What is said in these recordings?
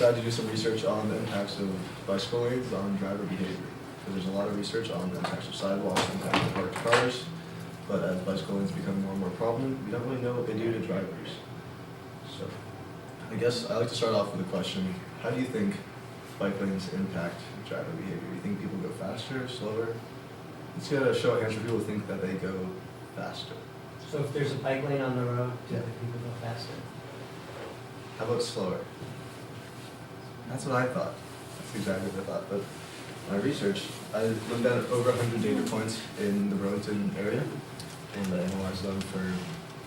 decided to do some research on the impacts of bicycle lanes on driver behavior. Because there's a lot of research on the impacts of sidewalks and impacts of parked cars, but as bicycle lanes become more and more prominent, we don't really know what they do to drivers. So I guess I like to start off with a question: how do you think bike lanes impact driver behavior? Do you think people go faster, slower? Let's get a show of hands for people who think that they go faster. So if there's a bike lane on the road, do Yeah. people go faster? How about slower? That's what I thought. That's exactly what I thought. But my research, I looked at over 100 data points in the Burlington area, and I analyzed them for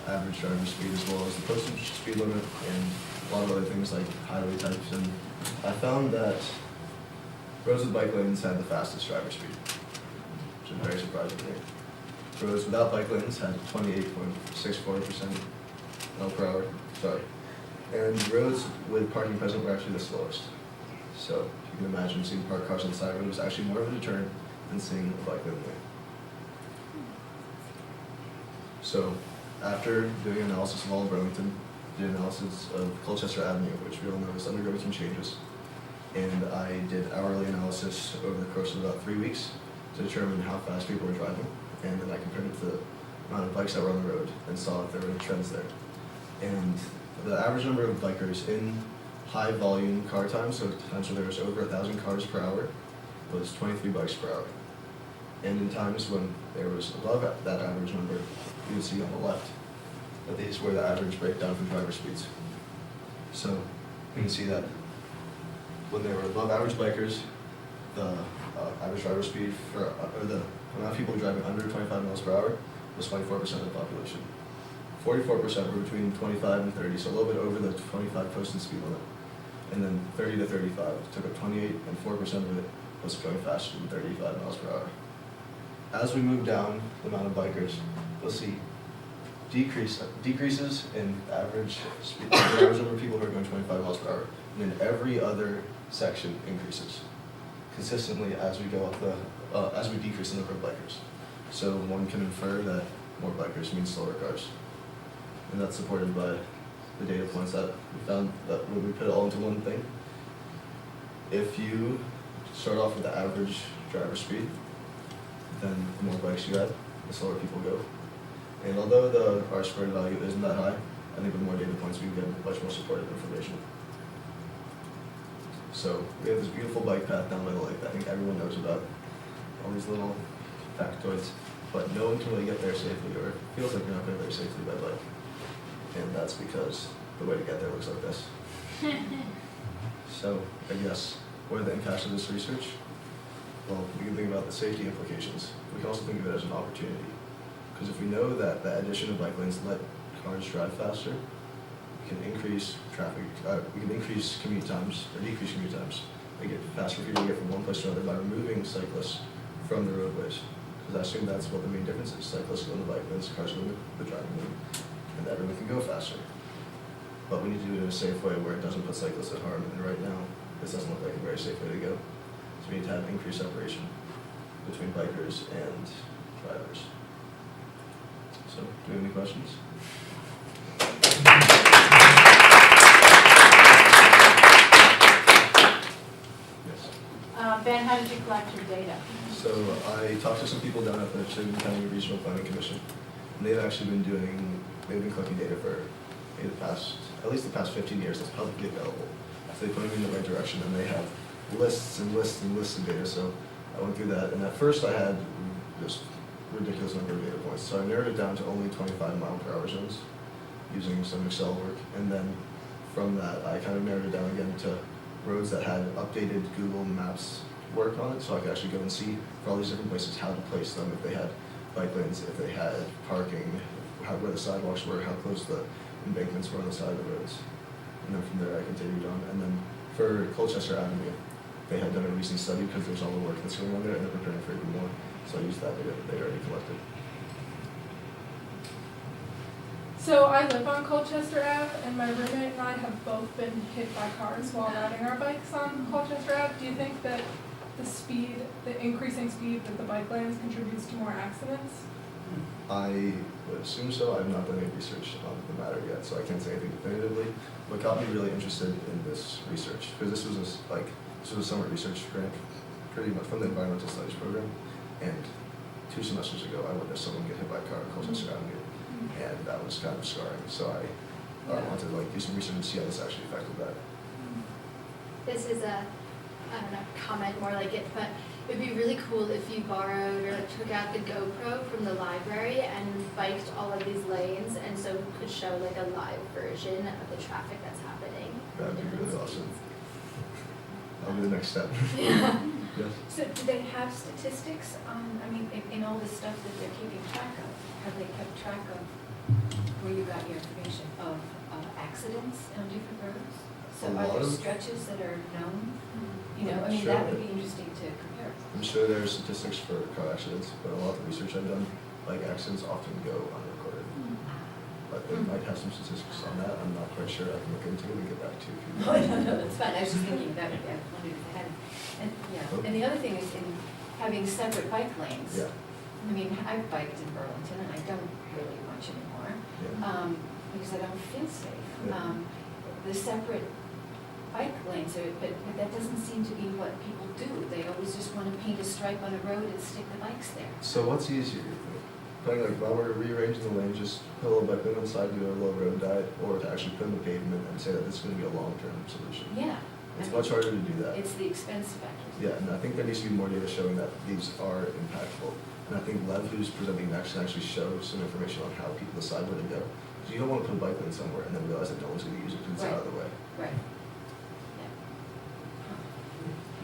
average driver speed as well as the posted speed limit and a lot of other things like highway types. And I found that roads with bike lanes had the fastest driver speed, which is very surprising to me. Roads without bike lanes had 28.64% mile per hour. Sorry. And roads with parking present were actually the slowest. So you can imagine seeing parked cars on the side of the road was actually more of a deterrent than seeing a bike lane there. So after doing an analysis of all of Burlington, did an analysis of Colchester Avenue, which we all know is undergoing some changes. And I did hourly analysis over the course of about 3 weeks to determine how fast people were driving. And then I compared it to the amount of bikes that were on the road and saw if there were any trends there. And the average number of bikers in high volume car time, so times where there was over 1,000 cars per hour, was 23 bikes per hour. And in times when there was above that average number, you would see on the left that these were the average breakdown for driver speeds. So you can see that when there were above average bikers, the average driver speed for, or the amount of people driving under 25 miles per hour was 24% of the population. 44% were between 25 and 30, so a little bit over the 25 posted speed limit. And then 30 to 35 took up 28, and 4% of it was going faster than 35 miles per hour. As we move down the amount of bikers, we'll see decreases in average speed, the average number of people who are going 25 miles per hour, and then every other section increases consistently as we go up as we decrease the number of bikers. So one can infer that more bikers means slower cars. And that's supported by the data points that we found that when we put it all into one thing. If you start off with the average driver speed, then the more bikes you add, the slower people go. And although the R-squared value isn't that high, I think with more data points we can get much more supportive information. So we have this beautiful bike path down by the lake that I think everyone knows about. All these little factoids, but no one can really get there safely, or it feels like you're not going there safely by bike. And that's because the way to get there looks like this. So I guess, what are the impacts of this research? Well, we can think about the safety implications. We can also think of it as an opportunity. Because if we know that the addition of bike lanes let cars drive faster, we can increase traffic, we can increase commute times, or decrease commute times. Make it faster for people to get from one place to another by removing cyclists from the roadways. Because I assume that's what the main difference is. Cyclists go on the bike lanes, cars go in the driving lane, and everyone can go faster. But we need to do it in a safe way where it doesn't put cyclists at harm, and right now, this doesn't look like a very safe way to go. So we need to have increased separation between bikers and drivers. So, do we have any questions? Yes. Ben, how did you collect your data? So I talked to some people down at the Chittenden County Regional Planning Commission, and they've actually been collecting data for at least the past 15 years that's publicly available. So they put me in the right direction, and they have lists and lists and lists of data. So I went through that, and at first I had just ridiculous number of data points. So I narrowed it down to only 25 mile per hour zones using some Excel work, and then from that I kind of narrowed it down again to roads that had updated Google Maps work on it, so I could actually go and see for all these different places how to place them, if they had bike lanes, if they had parking, where the sidewalks were, how close the embankments were on the side of the roads. And then from there I continued on. And then for Colchester Avenue, they had done a recent study because there's all the work that's going on there, and they're preparing for even more. So I used that data that they already collected. So I live on Colchester Ave, and my roommate and I have both been hit by cars while riding our bikes on Colchester Ave. Do you think that the increasing speed that the bike lanes contributes to more accidents? I would assume so. I've not done any research on the matter yet, so I can't say anything definitively. What got me really interested in this research, because this was a summer research grant, pretty much from the environmental studies program, and 2 semesters ago I witnessed someone get hit by a car on Colchester Avenue, and that was kind of scarring. So I wanted to do some research and see how this actually affected that. This is a, I don't know, comment more like it, but it would be really cool if you borrowed or took out the GoPro from the library and biked all of these lanes, and so could show like a live version of the traffic that's happening. That'd be really awesome. That'll be the next step. Yeah. Yes. So do they have statistics on, I mean, in all the stuff that they're keeping track of? Have they kept track of where you got your information of accidents on different roads? So A are lot there of- stretches that are known? You know, I'm I mean, sure that would that- be interesting to compare. I'm sure there are statistics for car accidents, but a lot of the research I've done, accidents often go unrecorded. But they might have some statistics on that. I'm not quite sure. I can look into it and get back to you. No, no, that's fine, I was just thinking that, I wondered if they had, and, yeah, and the other thing is in having separate bike lanes. Yeah, I mean, I've biked in Burlington, and I don't really much anymore, yeah. because I don't feel safe. Yeah. The separate bike lanes, but that doesn't seem to be what people do. They always just want to paint a stripe on a road and stick the bikes there. So what's easier, you think? Putting while we're rearranging the lane, just put a little bike lane on the side, do a low road diet, or to actually put in the pavement and say that this is going to be a long-term solution? Yeah. It's much harder to do that. It's the expense factor. Yeah, and I think there needs to be more data showing that these are impactful. And I think Lev, who's presenting next, can actually show some information on how people decide where to go. Because you don't want to put a bike lane somewhere and then realize that no one's going to use it because it's out of the way. Right.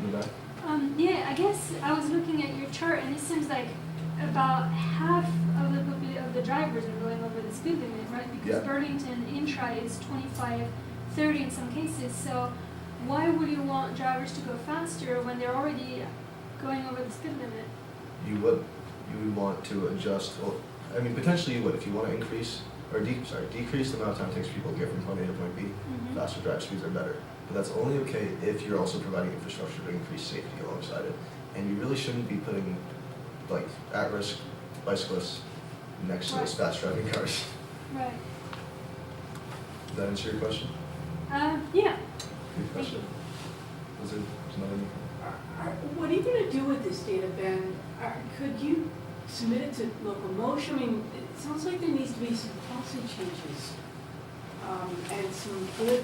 In the back? Yeah, I guess I was looking at your chart, and it seems like about half of the drivers are going over the speed limit, right? Because Yeah. Burlington intra is 25, 30 in some cases. So why would you want drivers to go faster when they're already going over the speed limit? You would want to adjust, well, I mean, potentially you would, if you want to increase, or decrease the amount of time it takes people to get from point A to point B, faster drive speeds are better. But that's only okay if you're also providing infrastructure to increase safety alongside it. And you really shouldn't be putting, at-risk bicyclists next to those Right. fast driving cars. Right. Does that answer your question? Yeah. Good question. Was it another? What are you going to do with this data, Ben? Could you submit it to locomotion? I mean, it sounds like there needs to be some policy changes and some good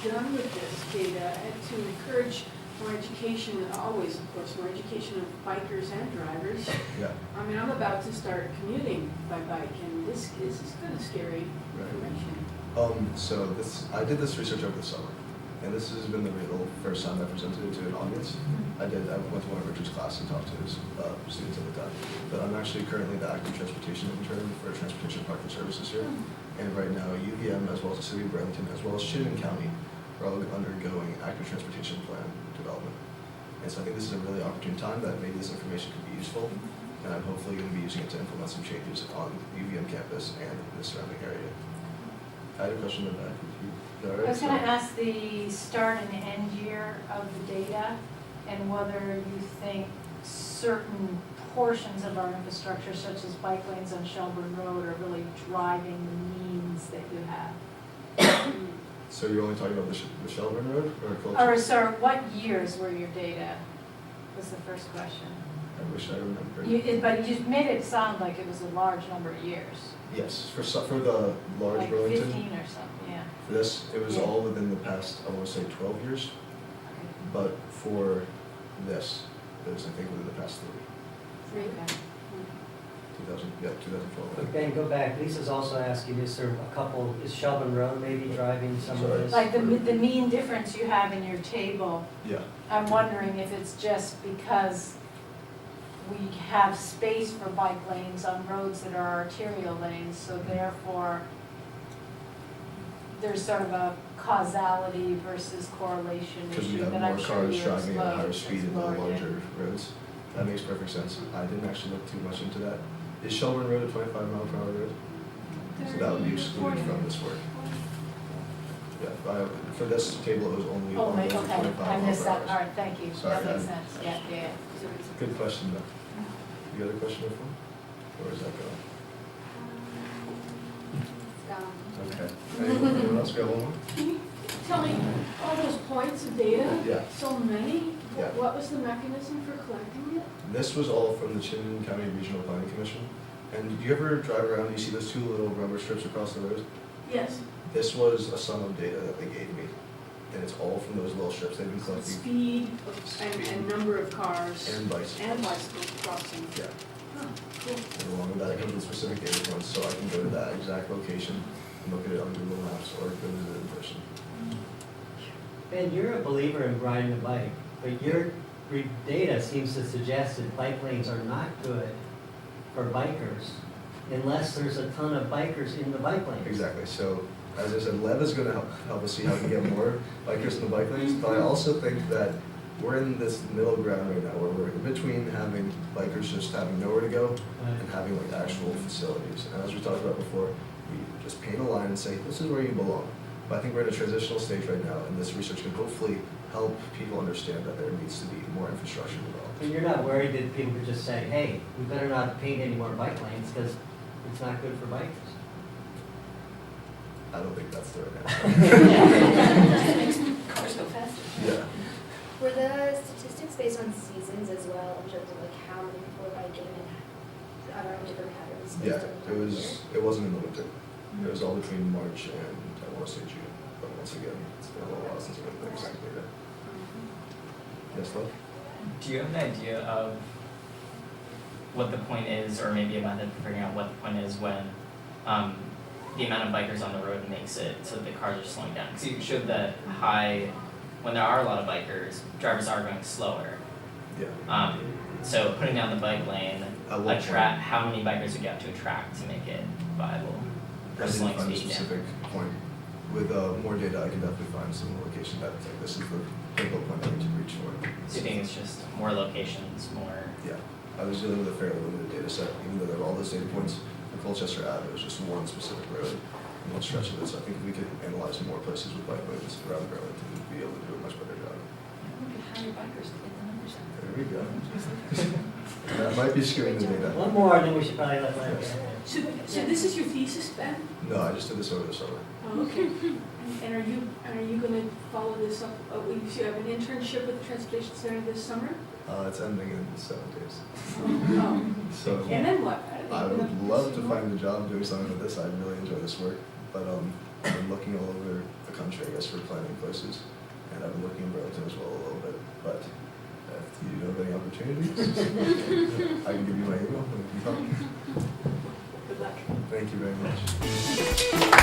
done with this data and to encourage more education, always, of course, more education of bikers and drivers. Yeah. I mean, I'm about to start commuting by bike, and this is kind of scary information. I did this research over the summer, and this has been the real first time I presented it to an audience. I went to one of Richard's class and talked to his students at the time. But I'm actually currently the active transportation intern for Transportation Parking Services here. And right now, UVM, as well as the City of Burlington, as well as Chittenden County, are all undergoing active transportation plan development. And so I think this is a really opportune time that maybe this information could be useful. And I'm hopefully going to be using it to implement some changes on UVM campus and the surrounding area. I had a question in the back. I was going to ask the start and end year of the data and whether you think certain portions of our infrastructure, such as bike lanes on Shelburne Road, are really driving the means that you have. So you're only talking about the Shelburne Road or Colchester? Or, sorry, what years were your data? Was the first question. I wish I remembered. But you made it sound like it was a large number of years. Yes, for the large Like Burlington. 15 or something, yeah. For this, it was Yeah. all within the past, I want to say 12 years. But for this, it was, I think, within the past 3. Okay. 2012. But Ben, go back, Lisa's also asking, is Shelburne Road maybe driving some of Sorry. this? Like the mean difference you have in your table, Yeah, I'm wondering if it's just because we have space for bike lanes on roads that are arterial lanes, so therefore there's sort of a causality versus correlation because we issue have that more I'm sure cars you driving at a higher explore- speed in the explored, yeah. larger roads. That makes perfect sense. I didn't actually look too much into that. Is Shelburne Road a 25-mile-per-hour road? So that would be 30, excluded 40. from this work. Yeah, for this table, it was only Oh, on okay, those 25 I missed that mile per hour. part, thank you, Sorry, that makes I- sense, yeah. Good question, though. You got a question before? Where is that going? It's gone. Okay. Anyone else got one more? Can you tell me, all those points of data? Yeah. So many? Yeah. What was the mechanism for collecting it? This was all from the Chittenden County Regional Planning Commission. And do you ever drive around, you see those two little rubber strips across the road? Yes. This was a sum of data that they gave me. And it's all from those little strips they've been collecting. Speed and number of cars. And bicycles. And bicycles crossing. Yeah. Huh, cool. And along with that, it comes with specific data points, so I can go to that exact location and look at it on Google Maps or go visit it in person. Ben, you're a believer in riding a bike, but your data seems to suggest that bike lanes are not good for bikers unless there's a ton of bikers in the bike lanes. Exactly, so as I said, Lev is going to help us see how we can get more bikers in the bike lanes, but I also think that we're in this middle ground right now where we're in between having bikers just having nowhere to go and having like actual facilities. And as we talked about before, we just paint a line and say, this is where you belong. But I think we're in a transitional stage right now, and this research can hopefully help people understand that there needs to be more infrastructure developed. And you're not worried that people could just say, hey, we better not paint any more bike lanes because it's not good for bikers? I don't think that's the right answer. Cars go faster. Yeah. Were the statistics based on seasons as well, in terms of like how many people are biking and I don't know, different patterns? based Yeah, on the it time of was. year? It wasn't in the winter. It was all between March and I want to say June. But once again, it's been a little while since I looked at exact data. Yes, Lev? Do you have an idea of what the point is, or maybe a method for figuring out what the point is when the amount of bikers on the road makes it so that the cars are slowing down? Because you showed that when there are a lot of bikers, drivers are going slower. Yeah. So putting down the bike lane, At what how many bikers would you have to attract to make it viable? I Or didn't slowing find a speed down? specific point. With more data, I can definitely find some location that like this is the pivotal point I need to reach for. So you think it's just more locations, more? Yeah, I was dealing with a fairly limited data set, even though there were all those data points. For Colchester Ave, it was just one specific road, and one stretch of it. So I think if we could analyze more places with bike lanes around Burlington, we'd be able to do a much better job. We could hire bikers to get the numbers out. There we go. That might be skewing the data. One more, then we should probably let Larry get in. So this is your thesis, Ben? No, I just did this over the summer. Oh, okay. And are you gonna follow this up, you have an internship with the Transportation Center this summer? It's ending in 7 days. Oh, So and then what? I would love to find a job doing something with this. I'd really enjoy this work. But I'm looking all over the country, I guess, for planning places. And I've been looking in Burlington as well a little bit. But if you know of any opportunities, I can give you my email. Good luck. Thank you very much.